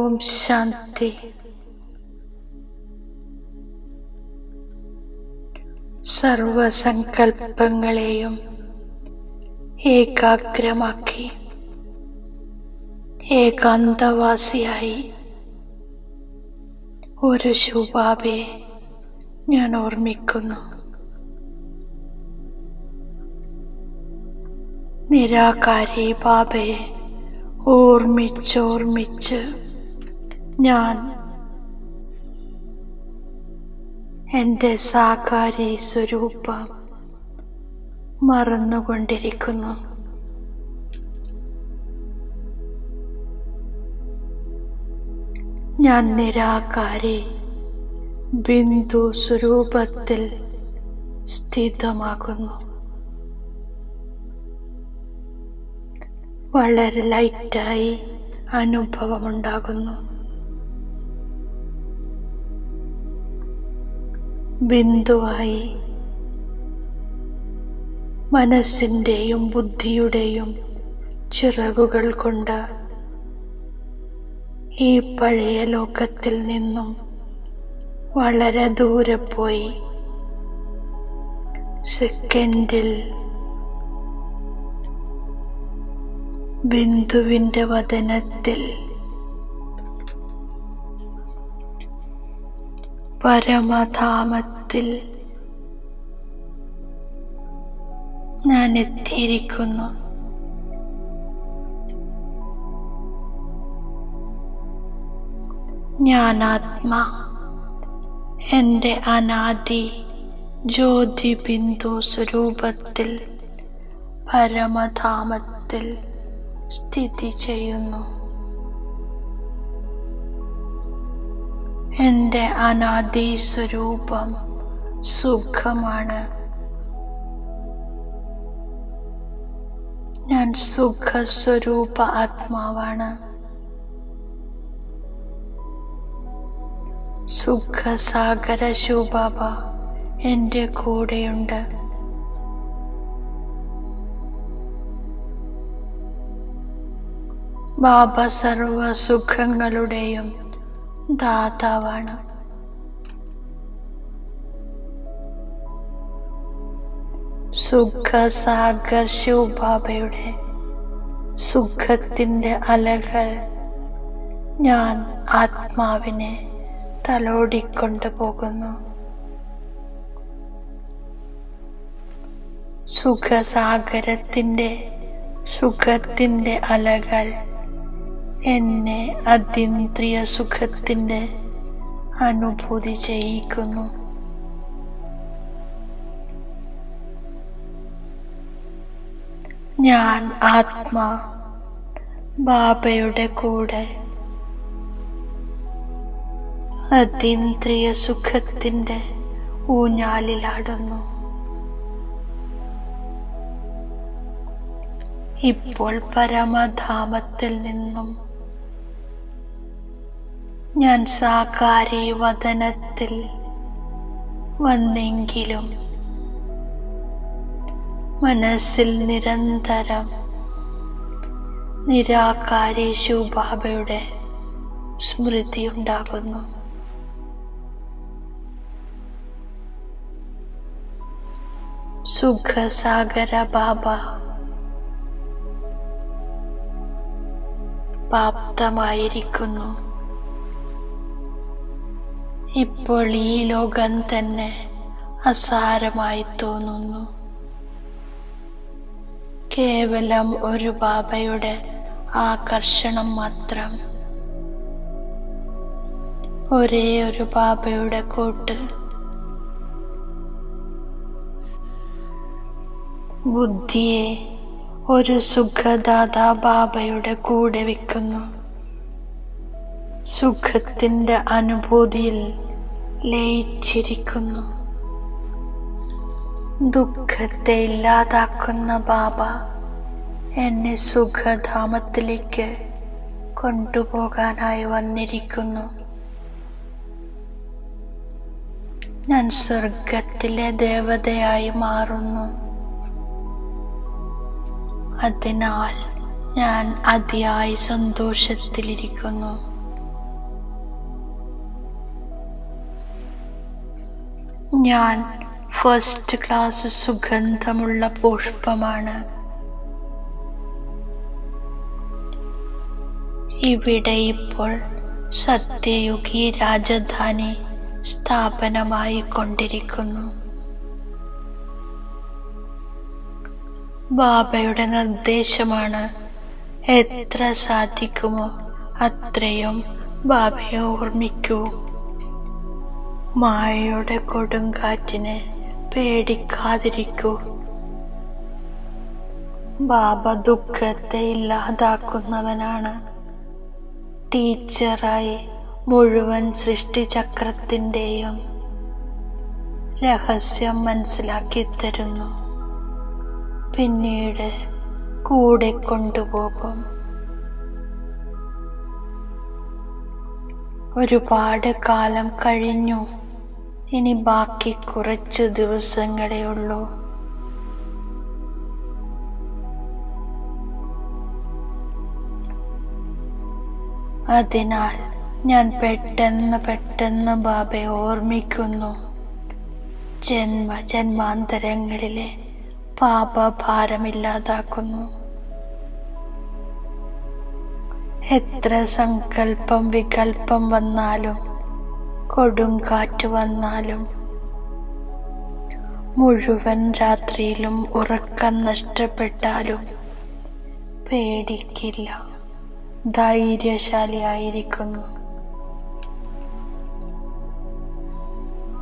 ഓം ശാന്തി. സർവസങ്കൽപ്പങ്ങളെയും ഏകാഗ്രമാക്കി ഏകാന്തവാസിയായി ഒരു ശിവബാബയെ ഞാൻ ഓർമ്മിക്കുന്നു. നിരാകാരി ബാബയെ ഓർമ്മിച്ച് ഞാൻ എൻ്റെ സാകാരി സ്വരൂപം മറന്നുകൊണ്ടിരിക്കുന്നു. ഞാൻ നിരാകാരി ബിന്ദു സ്വരൂപത്തിൽ സ്ഥിതമാകുന്നു. വളരെ ലൈറ്റായി അനുഭവമുണ്ടാകുന്നു. ബിന്ദുവായി മനസ്സിൻ്റെയും ബുദ്ധിയുടെയും ചിറകുകൾ കൊണ്ട് ഈ പഴയ ലോകത്തിൽ നിന്നും വളരെ ദൂരെ പോയി സെക്കൻഡിൽ ബിന്ദുവിൻ്റെ വദനത്തിൽ പരമധാമത്തിൽ ഞാൻ എത്തിയിരിക്കുന്നു. ഞാൻ ആത്മാ എൻ്റെ അനാദി ജ്യോതി ബിന്ദു സ്വരൂപത്തിൽ പരമധാമത്തിൽ സ്ഥിതി ചെയ്യുന്നു. എൻ്റെ അനാദി സ്വരൂപം സുഖമാണ്. ഞാൻ സുഖസ്വരൂപ ആത്മാവാണ്. സുഖസാഗര ശിവബാബ എൻ്റെ കൂടെയുണ്ട്. ബാബ സർവ സുഖങ്ങളുടെയും ദാതാവാണ്. സുഖസാഗർ ശിവബാബയുടെ സുഖത്തിൻ്റെ അലകൾ ഞാൻ ആത്മാവിനെ തലോടിക്കൊണ്ടു പോകുന്നു. സുഖസാഗരത്തിൻ്റെ സുഖത്തിൻ്റെ അലകൾ എന്നെ അതീന്ദ്രിയ സുഖത്തിൻ്റെ അനുഭൂതി ചെയ്യിക്കുന്നു. ഞാൻ ആത്മാ ബാബയുടെ കൂടെ അതീന്ദ്രിയ സുഖത്തിൻ്റെ ഊഞ്ഞാലിലാടുന്നു. ഇപ്പോൾ പരമധാമത്തിൽ നിന്നും ഞാൻ സാകാരി വദനത്തിൽ വന്നെങ്കിലും മനസ്സിൽ നിരന്തരം നിരാകാരി ശിവബാബയുടെ സ്മൃതി ഉണ്ടാകുന്നു. സുഖസാഗര ബാബ പ്രാപ്തമായിരിക്കുന്നു. ഇപ്പോൾ ഈ ലോകം തന്നെ അസാരമായി തോന്നുന്നു. കേവലം ഒരു ബാബയുടെ ആകർഷണം മാത്രം. ഒരേ ഒരു ബാബയുടെ കൂട്ട്. ബുദ്ധിയെ ഒരു സുഖദാതാ ബാബയുടെ കൂടെ വെക്കുന്നു. സുഖത്തിൻ്റെ അനുഭൂതിയിൽ ലയിച്ചിരിക്കുന്നു. ദുഃഖത്തെ ഇല്ലാതാക്കുന്ന ബാബ എന്നെ സുഖധാമത്തിലേക്ക് കൊണ്ടുപോകാനായി വന്നിരിക്കുന്നു. ഞാൻ സ്വർഗത്തിലെ ദേവതയായി മാറുന്നു. അതിനാൽ ഞാൻ അതിയായ സന്തോഷത്തിലിരിക്കുന്നു. ഞാൻ ഫസ്റ്റ് ക്ലാസ് സുഗന്ധമുള്ള പുഷ്പമാണ്. ഇവിടെ ഇപ്പോൾ സത്യയുഗി രാജധാനി സ്ഥാപനമായി കൊണ്ടിരിക്കുന്നു. ബാബയുടെ നിർദ്ദേശമാണ് എത്ര സാധിക്കുമോ അത്രയും ബാബയെ ഓർമ്മിക്കൂ. മായയുടെ കൊടുങ്കാറ്റിനെ പേടിക്കാതിരിക്കൂ. ബാബ ദുഃഖത്തെ ഇല്ലാതാക്കുന്നവനാണ്. ടീച്ചറായി മുഴുവൻ സൃഷ്ടിചക്രത്തിൻ്റെയും രഹസ്യം മനസ്സിലാക്കി തരുന്നു. പിന്നീട് കൂടെ കൊണ്ടുപോകും. ഒരുപാട് കാലം കഴിഞ്ഞു. ഇനി ബാക്കി കുറച്ച് ദിവസങ്ങളേ ഉള്ളൂ. അതിനാൽ ഞാൻ പെട്ടെന്ന് ബാബയെ ഓർമ്മിക്കുന്നു. ജന്മാന്തരങ്ങളിലെ പാപഭാരമില്ലാതാക്കുന്നു. എത്ര സങ്കല്പം വികല്പം വന്നാലും കൊടുങ്കാറ്റ് വന്നാലും മുഴുവൻ രാത്രിയിലും ഉറക്കം നഷ്ടപ്പെട്ടാലും പേടിക്കില്ല. ധൈര്യശാലിയായിരിക്കുന്നു.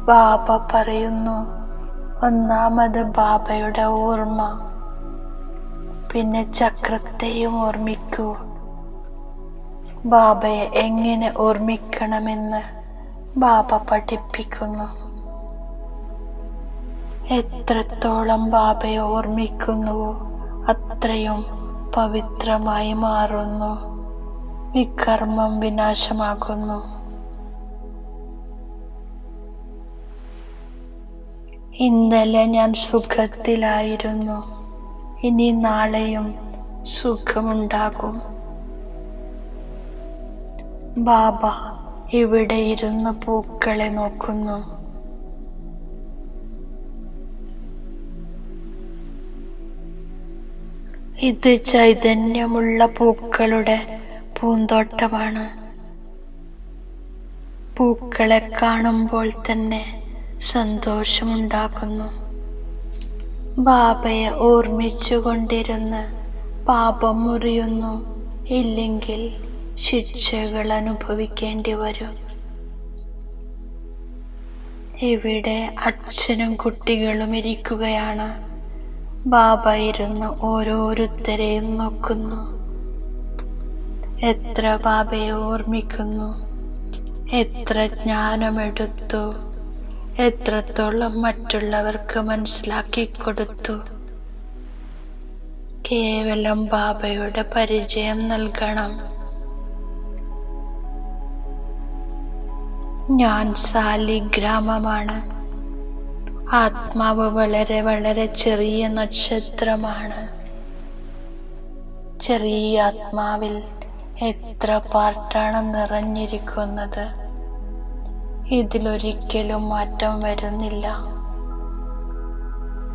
ബാബ പറയുന്നു, ഒന്നാമത് ബാബയുടെ ഓർമ്മ, പിന്നെ ചക്രത്തെയും ഓർമ്മിക്കൂ. ബാബയെ എങ്ങനെ ഓർമ്മിക്കണമെന്ന് ബാബ പഠിപ്പിക്കുന്നു. എത്രത്തോളം ബാബയെ ഓർമ്മിക്കുന്നുവോ അത്രയും പവിത്രമായി മാറുന്നു. വികർമ്മം വിനാശമാകുന്നു. ഇന്നലെ ഞാൻ സുഖത്തിലായിരുന്നു. ഇനി നാളെയും സുഖമുണ്ടാകും. ബാബ ഇവിടെ ഇരുന്ന് പൂക്കളെ നോക്കുന്നു. ഇത് ചൈതന്യമുള്ള പൂക്കളുടെ പൂന്തോട്ടമാണ്. പൂക്കളെ കാണുമ്പോൾ തന്നെ സന്തോഷമുണ്ടാകുന്നു. ബാബയെ ഓർമ്മിച്ചുകൊണ്ടിരുന്ന് പാപം മുറിയുന്നു. ഇല്ലെങ്കിൽ ശിക്ഷകൾ അനുഭവിക്കേണ്ടി വരും. ഇവിടെ അച്ഛനും കുട്ടികളും ഇരിക്കുകയാണ്. ബാബ ഇരുന്ന് ഓരോരുത്തരെയും നോക്കുന്നു. എത്ര ബാബയെ ഓർമ്മിക്കുന്നു, എത്ര ജ്ഞാനമെടുത്തു, എത്രത്തോളം മറ്റുള്ളവർക്ക് മനസ്സിലാക്കി കൊടുത്തു. കേവലം ബാബയുടെ പരിചയം നൽകണം. ഞാൻ സാലിഗ്രാമമാണ്. ആത്മാവ് വളരെ വളരെ ചെറിയ നക്ഷത്രമാണ്. ചെറിയ ആത്മാവിൽ എത്ര പാർട്ടാണ് നിറഞ്ഞിരിക്കുന്നത്. ഇതിലൊരിക്കലും മാറ്റം വരുന്നില്ല.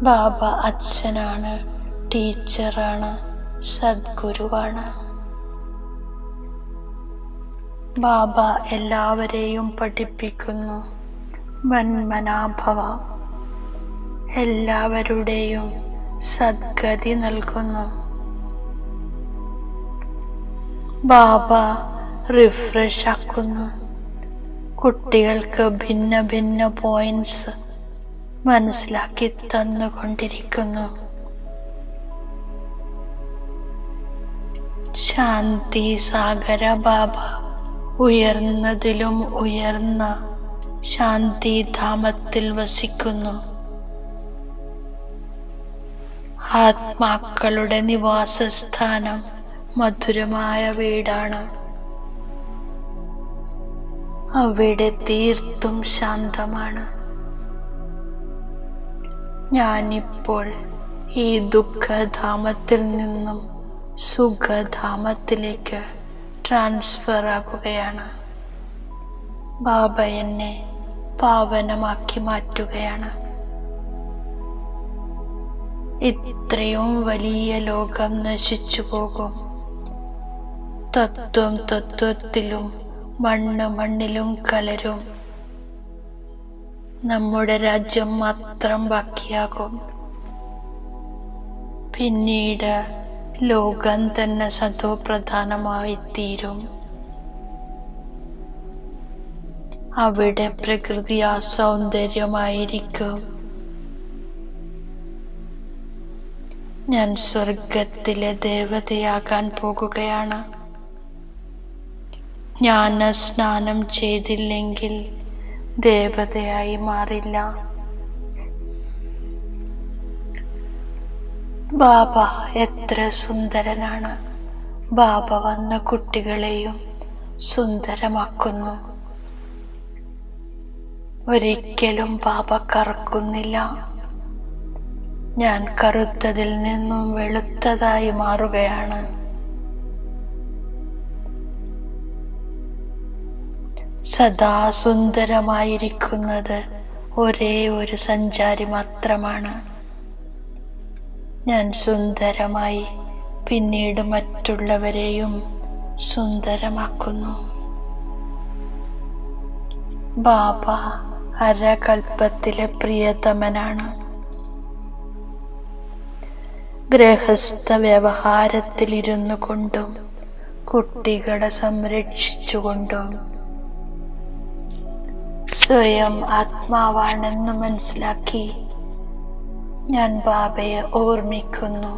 ബാബ അച്ഛനാണ്, ടീച്ചറാണ്, സദ്ഗുരുവാണ്. ബാബ എല്ലാവരെയും പഠിപ്പിക്കുന്നു. മന്മനാഭവ, എല്ലാവരുടെയും സദ്ഗതി നൽകുന്നു. ബാബ റിഫ്രഷ് ആക്കുന്നു. കുട്ടികൾക്ക് ഭിന്ന ഭിന്ന പോയിന്റ്സ് മനസ്സിലാക്കി തന്നുകൊണ്ടിരിക്കുന്നു. ശാന്തി സാഗര ബാബ ഉയർന്നതിലും ഉയർന്ന ശാന്തിധാമത്തിൽ വസിക്കുന്നു. ആത്മാക്കളുടെ നിവാസസ്ഥാനം മധുരമായ വീടാണ്. അവിടെ തീർത്തും ശാന്തമാണ്. ഞാനിപ്പോൾ ഈ ദുഃഖധാമത്തിൽ നിന്നും സുഖധാമത്തിലേക്ക് ട്രാൻസ്ഫർ ആകുകയാണ്. ബാബ എന്നെ പാവനമാക്കി മാറ്റുകയാണ്. ഇത്രയും വലിയ ലോകം നശിച്ചു പോകും. തത്വം തത്വത്തിലും മണ്ണ് മണ്ണിലും കലരും. നമ്മുടെ രാജ്യം മാത്രം ബാക്കിയാകും. പിന്നീട് ലോകം തന്നെ സതോപ്രധാനമായി തീരും. അവിടെ പ്രകൃതി ആ സൗന്ദര്യമായിരിക്കും. ഞാൻ സ്വർഗത്തിലെ ദേവതയാകാൻ പോകുകയാണ്. ജ്ഞാന സ്നാനം ചെയ്തില്ലെങ്കിൽ ദേവതയായി മാറില്ല. ബാബ എത്ര സുന്ദരനാണ്. ബാബ വന്ന കുട്ടികളെയും സുന്ദരമാക്കുന്നു. ഒരിക്കലും ബാബ കറക്കുന്നില്ല. ഞാൻ കറുത്തതിൽ നിന്നും വെളുത്തതായി മാറുകയാണ്. സദാ സുന്ദരമായിരിക്കുന്നത് ഒരേ ഒരു സഞ്ചാരി മാത്രമാണ്. ഞാൻ സുന്ദരമായി പിന്നീട് മറ്റുള്ളവരെയും സുന്ദരമാക്കുന്നു. ബാബ അരകൽപ്പത്തിലെ പ്രിയതമനാണ്. ഗൃഹസ്ഥ വ്യവഹാരത്തിലിരുന്നു കൊണ്ടും കുട്ടികളെ സംരക്ഷിച്ചുകൊണ്ടും സ്വയം ആത്മാവാണെന്ന് മനസ്സിലാക്കി ഞാൻ ബാബയെ ഓർമ്മിക്കുന്നു.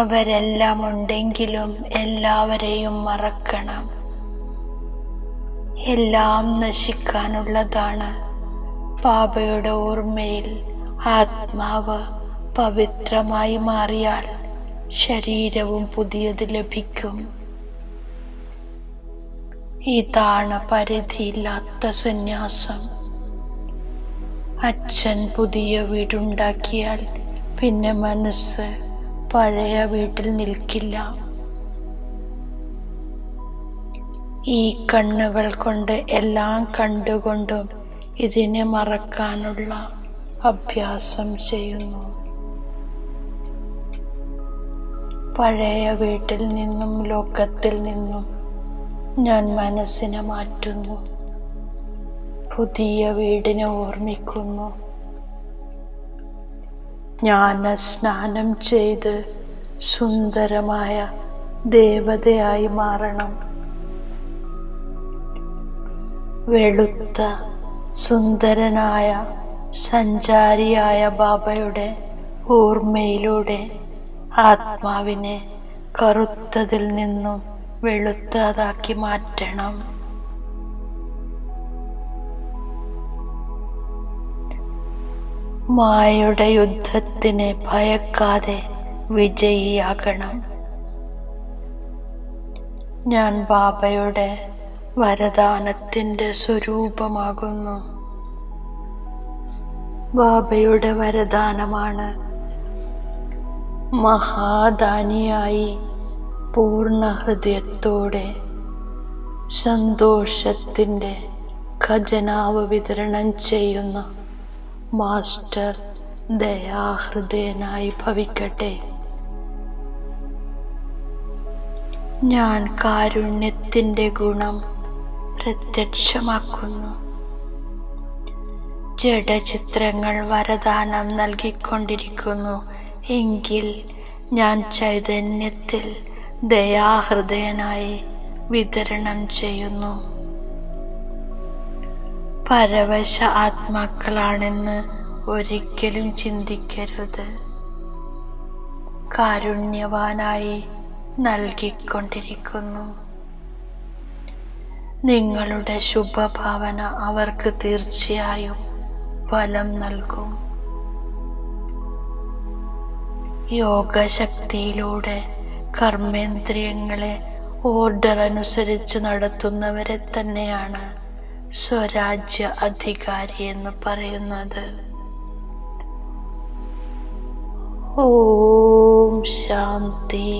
അവരെല്ലാം ഉണ്ടെങ്കിലും എല്ലാവരെയും മറക്കണം. എല്ലാം നശിക്കാനുള്ളതാണ്. ബാബയുടെ ഓർമ്മയിൽ ആത്മാവ് പവിത്രമായി മാറിയാൽ ശരീരവും പുതിയത് ലഭിക്കും. ഇതാണ് പരിധിയില്ലാത്ത സന്യാസം. അച്ഛൻ പുതിയ വീടുണ്ടാക്കിയാൽ പിന്നെ മനസ്സ് പഴയ വീട്ടിൽ നിൽക്കില്ല. ഈ കണ്ണുകൾ കൊണ്ട് എല്ലാം കണ്ടുകൊണ്ടും ഇതിനെ മറക്കാനുള്ള അഭ്യാസം ചെയ്യുന്നു. പഴയ വീട്ടിൽ നിന്നും ലോകത്തിൽ നിന്നും ഞാൻ മനസ്സിനെ മാറ്റുന്നു. പുതിയ വീടിനെ ഓർമ്മിക്കുന്നു. ജ്ഞാന സ്നാനം ചെയ്ത് സുന്ദരമായ ദേവതയായി മാറണം. വെളുത്ത സുന്ദരനായ സഞ്ചാരിയായ ബാബയുടെ ഓർമ്മയിലൂടെ ആത്മാവിനെ കറുത്തതിൽ നിന്നും വെളുത്തതാക്കി മാറ്റണം. മായയുടെ യുദ്ധത്തിനെ ഭയക്കാതെ വിജയിയാകണം. ഞാൻ ബാബയുടെ വരദാനത്തിൻ്റെ സ്വരൂപമാകുന്നു. ബാബയുടെ വരദാനമാണ് മഹാദാനിയായി പൂർണ്ണ ഹൃദയത്തോടെ സന്തോഷത്തിൻ്റെ ഖജനാവ് വിതരണം ചെയ്യുന്ന മാസ്റ്റർ ദയാഹൃദയനായി ഭവിക്കട്ടെ. ഞാൻ കാരുണ്യത്തിൻ്റെ ഗുണം പ്രത്യക്ഷമാക്കുന്നു. ജഡചിത്രങ്ങൾ വരദാനം നൽകിക്കൊണ്ടിരിക്കുന്നു എങ്കിൽ ഞാൻ ചൈതന്യത്തിൽ ദയാഹൃദയനായി വിതരണം ചെയ്യുന്നു. പരവശ ആത്മാക്കളാണെന്ന് ഒരിക്കലും ചിന്തിക്കരുത്. കാരുണ്യവാനായി നൽകിക്കൊണ്ടിരിക്കുന്നു. നിങ്ങളുടെ ശുഭഭാവന അവർക്ക് തീർച്ചയായും ഫലം നൽകും. യോഗശക്തിയിലൂടെ കർമ്മേന്ദ്രിയങ്ങളെ ഓർഡർ അനുസരിച്ച് നടത്തുന്നവരെ തന്നെയാണ് സ്വരാജ്യ അധികാരി എന്ന് പറയുന്നത്. ഓം ശാന്തി.